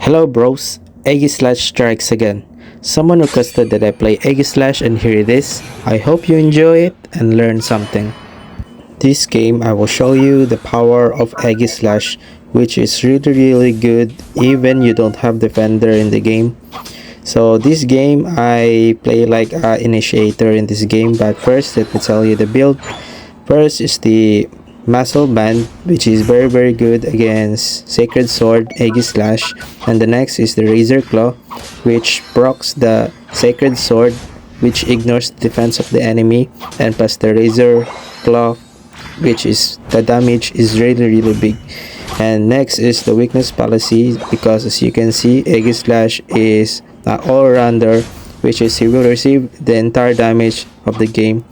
Hello bros, Aegislash strikes again. Someone requested that I play Aegislash and here it is. I hope you enjoy it and learn something. This game I will show you the power of Aegislash, which is really good even you don't have defender in the game. So this game I play like an initiator in this game, but first let me tell you the build. First is the Muscle Band, which is very good against Sacred Sword, Aegislash, and the next is the Razor Claw, which procs the Sacred Sword, which ignores the defense of the enemy, and plus the Razor Claw, which is the damage is really big. And next is the Weakness Policy, because as you can see, Aegislash is an all-rounder, which is he will receive the entire damage of the game,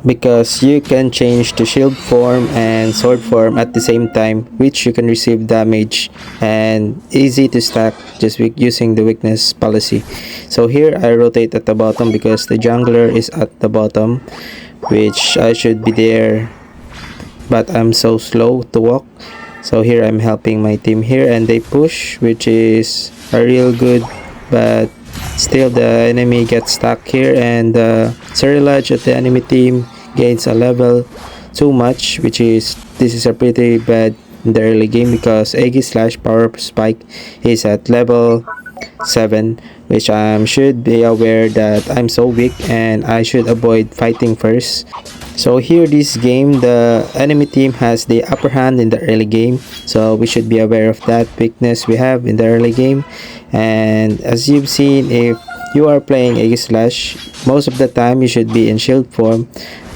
because you can change to shield form and sword form at the same time, which you can receive damage and easy to stack just using the weakness policy. So here I rotate at the bottom because the jungler is at the bottom, which I should be there, but I'm so slow to walk. So here I'm helping my team here and they push, which is a real good, but still the enemy gets stuck here, and the Synergies at the enemy team gains a level too much, which is this is a pretty bad in the early game because Aegislash power spike is at level 7, which I should be aware that I'm so weak and I should avoid fighting first. So here this game the enemy team has the upper hand in the early game, so we should be aware of that weakness we have in the early game. And as you've seen, if you are playing Aegislash, most of the time you should be in shield form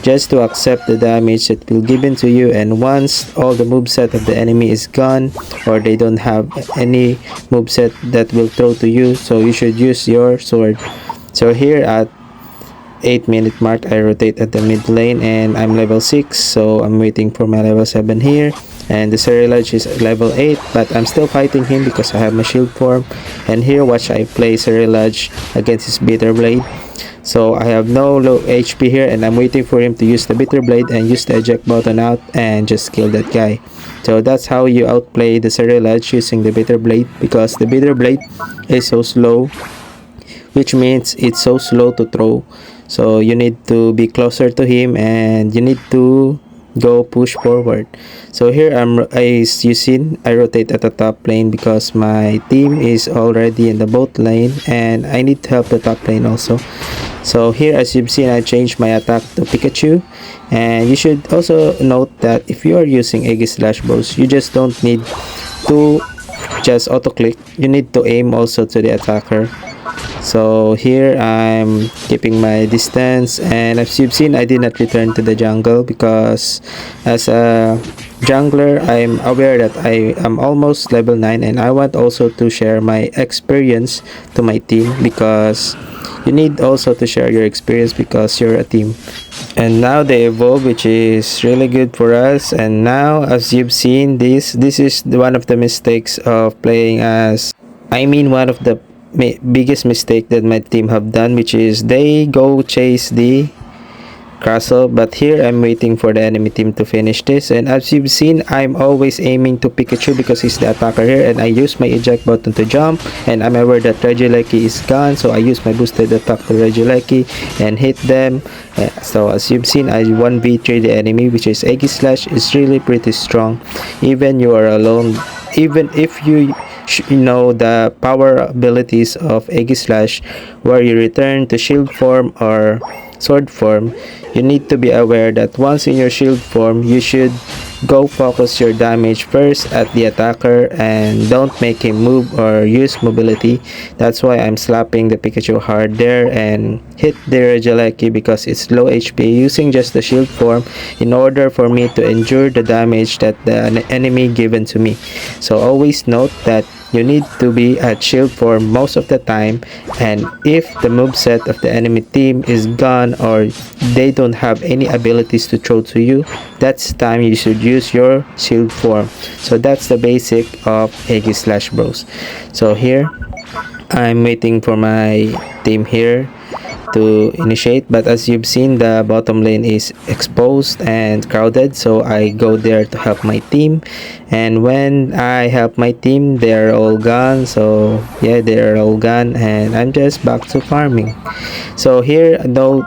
just to accept the damage that will given to you, and once all the moveset of the enemy is gone or they don't have any moveset that will throw to you, so you should use your sword. So here at 8-minute mark I rotate at the mid lane and I'm level 6, so I'm waiting for my level 7 here, and the Synergies is level 8, but I'm still fighting him because I have my shield form. And here watch I play Synergies against his Bitter Blade, so I have no low HP here and I'm waiting for him to use the Bitter Blade and use the eject button out and just kill that guy. So that's how you outplay the Synergies using the Bitter Blade, because the Bitter Blade is so slow, which means it's so slow to throw. So you need to be closer to him and you need to go push forward. So here as you seen, I rotate at the top lane because my team is already in the bot lane and I need to help the top lane also. So here as you've seen, I changed my attack to Pikachu, and you should also note that if you are using Aegislash bros, you just don't need to just auto click, you need to aim also to the attacker. So here I'm keeping my distance, and as you've seen I did not return to the jungle because as a jungler I'm aware that I am almost level 9 and I want also to share my experience to my team, because you need also to share your experience because you're a team. And now they evolve, which is really good for us. And now as you've seen, this is one of the mistakes of playing as, one of the biggest mistake that my team have done, which is they go chase the castle, but here I'm waiting for the enemy team to finish this. And as you've seen, I'm always aiming to Pikachu because he's the attacker here, and I use my eject button to jump, and I'm aware that Regieleki is gone, so I use my boosted attack to Regieleki and hit them. So as you've seen, I 1v3 the enemy, which is Aegislash is really pretty strong even you are alone. Even if you know the power abilities of Aegislash, where you return to shield form or sword form, you need to be aware that once in your shield form, you should go focus your damage first at the attacker and don't make him move or use mobility. That's why I'm slapping the Pikachu hard there and hit the Regieleki because it's low HP, using just the shield form in order for me to endure the damage that the enemy given to me. So always note that you need to be at shield form most of the time, and if the moveset of the enemy team is gone or they don't have any abilities to throw to you, that's the time you should use your shield form. So that's the basic of Aegislash bros. So here I'm waiting for my team here, to initiate, but as you've seen, the bottom lane is exposed and crowded, so I go there to help my team. And when I help my team, they're all gone. So yeah, they're all gone, and I'm just back to farming. So here, though,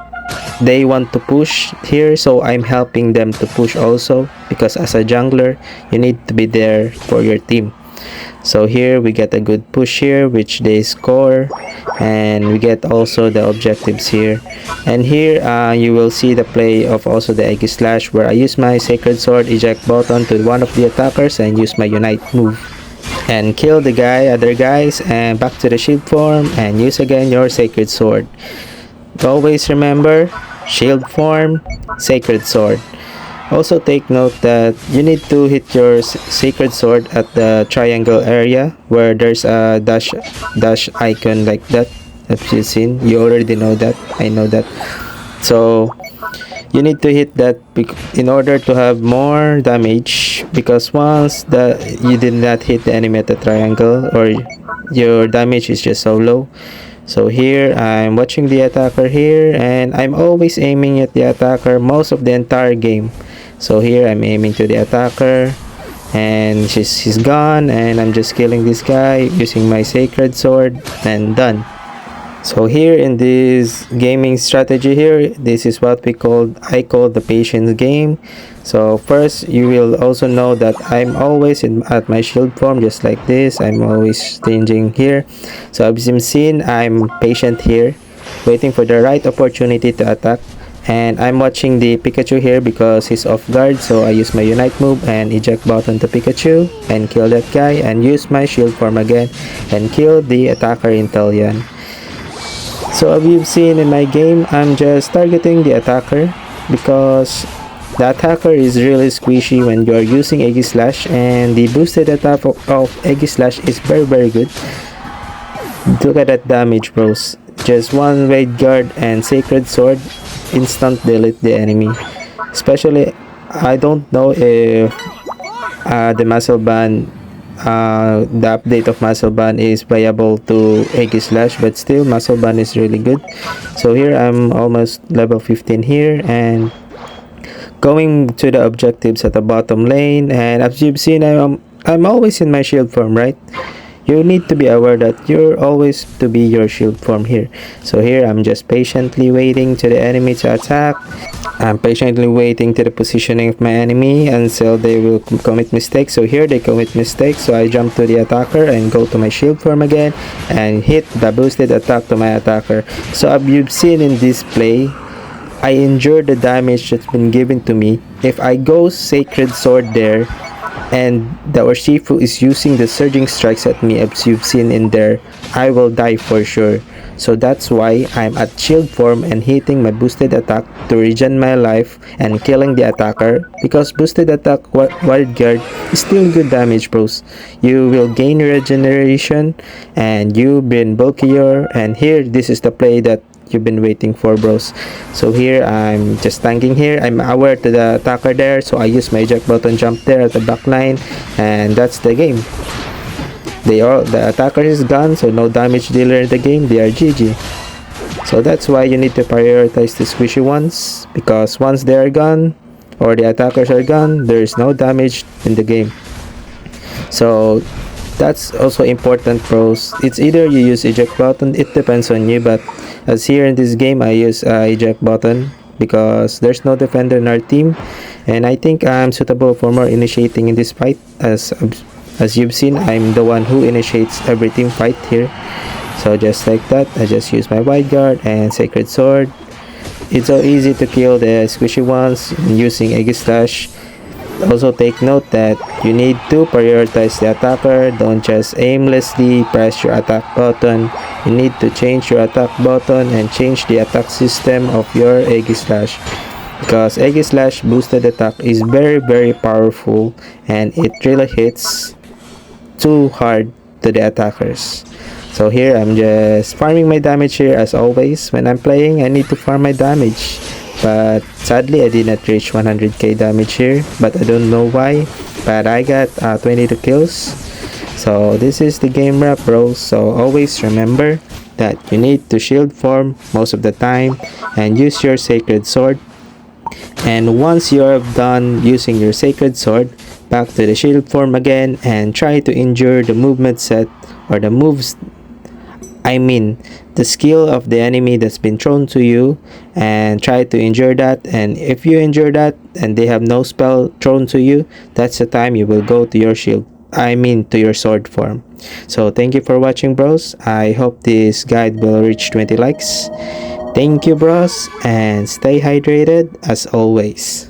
they want to push here, so I'm helping them to push also, because as a jungler you need to be there for your team. So here we get a good push here, which they score, and we get also the objectives here. And here you will see the play of also the Aegislash, where I use my Sacred Sword, eject button to one of the attackers, and use my Unite move and kill the other guys, and back to the shield form and use again your Sacred Sword. Always remember, shield form, Sacred Sword. Also take note that you need to hit your Sacred Sword at the triangle area where there's a dash icon like that. As you've seen, you already know that, I know that. So you need to hit that in order to have more damage, because once you did not hit the enemy at the triangle, or your damage is just so low. So here I'm watching the attacker here, and I'm always aiming at the attacker most of the entire game. So here I'm aiming to the attacker, and he's gone, and I'm just killing this guy using my Sacred Sword, and done. So here in this gaming strategy here, this is what I call the patience game. So first, you will also know that I'm always at my shield form, just like this. I'm always changing here. So as you've seen, I'm patient here, waiting for the right opportunity to attack. And I'm watching the Pikachu here because he's off guard, so I use my Unite move and eject button to Pikachu and kill that guy, and use my shield form again and kill the attacker Inteleon. So as you've seen in my game, I'm just targeting the attacker because the attacker is really squishy when you're using Aegislash, and the boosted attack of Aegislash is very good. Look at that damage, bros. Just one Raid Guard and Sacred Sword, instant delete the enemy. Especially, I don't know if the muscle ban, the update of muscle ban is viable to Aegislash, but still muscle ban is really good. So here I'm almost level 15 here, and going to the objectives at the bottom lane. And as you've seen, I'm always in my shield form, right? You need to be aware that you're always to be your shield form here. So here I'm just patiently waiting to the enemy to attack. I'm patiently waiting to the positioning of my enemy until they will commit mistakes. So here they commit mistakes, so I jump to the attacker and go to my shield form again and hit the boosted attack to my attacker. So as you've seen in this play, I endure the damage that's been given to me. If I go Sacred Sword there, and the Urshifu is using the surging strikes at me, as you've seen in there, I will die for sure. So that's why I'm at shield form and hitting my boosted attack to regen my life and killing the attacker, because boosted attack wild guard is still good damage, bros. You will gain regeneration and you've been bulkier, and here this is the play that you've been waiting for, bros. So here I'm just tanking here. I'm aware to the attacker there, so I use my eject button jump there at the back line, and that's the game. The attacker is gone, so no damage dealer in the game. They are GG. So that's why you need to prioritize the squishy ones, because once they are gone or the attackers are gone, there is no damage in the game. So that's also important, pros. It's either you use eject button, it depends on you, but as here in this game I use eject button because there's no defender in our team, and I think I'm suitable for more initiating in this fight. As you've seen, I'm the one who initiates every team fight here. So just like that, I just use my Wide Guard and Sacred Sword. It's so easy to kill the squishy ones using Aegislash. Also take note that you need to prioritize the attacker. Don't just aimlessly press your attack button. You need to change your attack button and change the attack system of your Aegislash, because Aegislash boosted attack is very powerful, and it really hits too hard to the attackers. So here I'm just farming my damage here. As always, when I'm playing, I need to farm my damage, but sadly I did not reach 100k damage here, but I don't know why, but I got 22 kills. So this is the game wrap, bros. So always remember that you need to shield form most of the time and use your sacred sword. And once you have done using your sacred sword, back to the shield form again and try to endure the movement set or the moves, I mean the skill of the enemy that's been thrown to you, and try to endure that. And if you endure that and they have no spell thrown to you, that's the time you will go to your shield, I mean to your sword form. So thank you for watching, bros. I hope this guide will reach 20 likes. Thank you, bros, and stay hydrated as always.